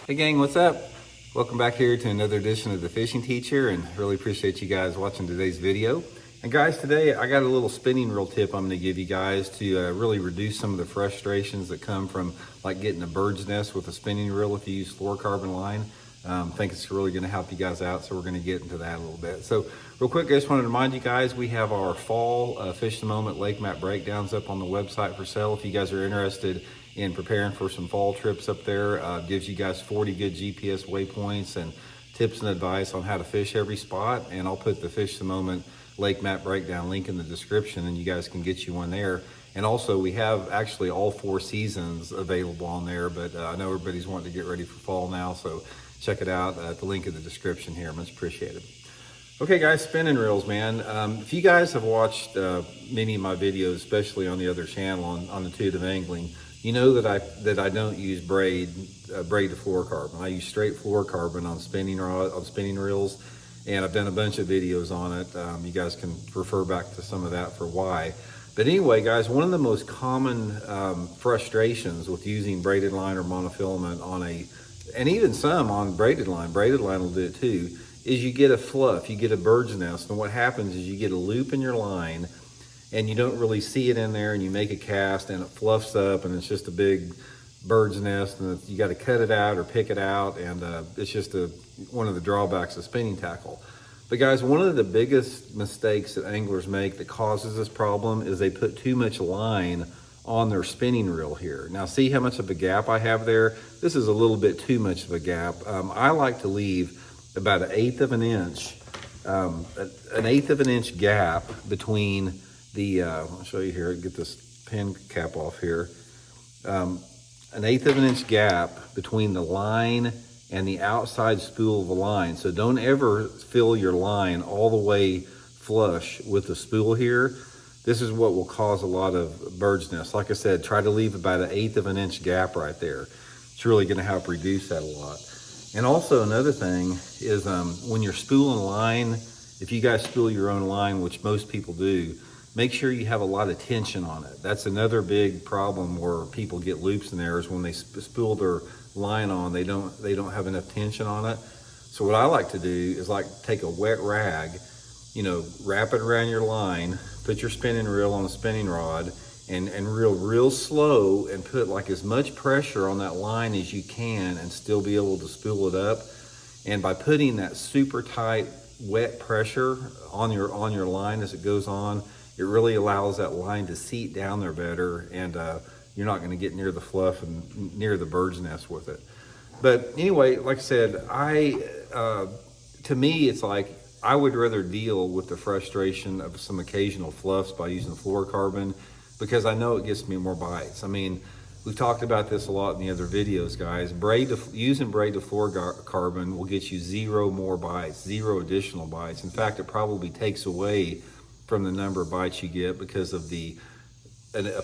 Hey gang, what's up? Welcome back here to another edition of The Fishing Teacher, and really appreciate you guys watching today's video. And guys, today I got a little spinning reel tip I'm going to give you guys to really reduce some of the frustrations that come from like getting a bird's nest with a spinning reel if you use fluorocarbon line. I think it's really going to help you guys out, so we're going to get into that a little bit. So real quick, I just wanted to remind you guys, we have our fall Fish the Moment lake map breakdowns up on the website for sale. If you guys are interested in preparing for some fall trips up there, gives you guys 40 good GPS waypoints and tips and advice on how to fish every spot. And I'll put the Fish the Moment lake map breakdown link in the description, and you guys can get you one there. And also we have actually all 4 seasons available on there, but I know everybody's wanting to get ready for fall now, so check it out at the link in the description here. Much appreciated. Okay guys, spinning reels, man. If you guys have watched many of my videos, especially on the other channel on intuitive angling, you know that I don't use braid to fluorocarbon. I use straight fluorocarbon on spinning reels, and I've done a bunch of videos on it. You guys can refer back to some of that for why. But anyway, guys, one of the most common frustrations with using braided line or monofilament and even some on braided line will do it too, is you get a fluff, you get a bird's nest, and what happens is you get a loop in your line and you don't really see it in there, and you make a cast and it fluffs up and it's just a big bird's nest, and you got to cut it out or pick it out, and it's just one of the drawbacks of spinning tackle. But guys, one of the biggest mistakes that anglers make that causes this problem is they put too much line on their spinning reel here. Now see how much of a gap I have there? This is a little bit too much of a gap. I like to leave about 1/8 of an inch, an 1/8 of an inch gap between the, I'll show you here, get this pin cap off here. An 1/8 of an inch gap between the line and the outside spool of the line. So don't ever fill your line all the way flush with the spool here. This is what will cause a lot of bird's nests. Like I said, try to leave about 1/8 of an inch gap right there. It's really gonna help reduce that a lot. And also another thing is when you're spooling line, if you guys spool your own line, which most people do, make sure you have a lot of tension on it. That's another big problem where people get loops in there, is when they spool their line on, they don't have enough tension on it. So what I like to do is like take a wet rag, wrap it around your line, put your spinning reel on a spinning rod, and reel real slow, and put like as much pressure on that line as you can and still be able to spool it up. And by putting that super tight wet pressure on your line as it goes on, it really allows that line to seat down there better, and you're not going to get near the fluff and near the bird's nest with it. But anyway, like I said, to me, it's like I would rather deal with the frustration of some occasional fluffs by using fluorocarbon, because I know it gets me more bites. I mean, we've talked about this a lot in the other videos, guys. Using braid to fluorocarbon will get you 0 more bites, 0 additional bites. In fact, it probably takes away from the number of bites you get because of a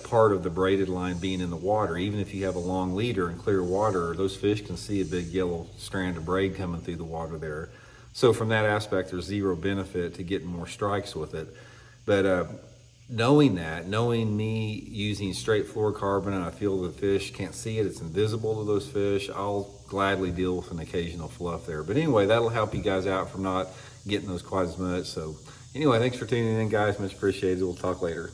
part of the braided line being in the water. Even if you have a long leader in clear water, those fish can see a big yellow strand of braid coming through the water there. So from that aspect, there's 0 benefit to getting more strikes with it. But knowing me using straight fluorocarbon, and I feel the fish can't see it, it's invisible to those fish, I'll gladly deal with an occasional fluff there. But anyway, that'll help you guys out from not getting those quite as much. So anyway, thanks for tuning in, guys. Much appreciated. We'll talk later.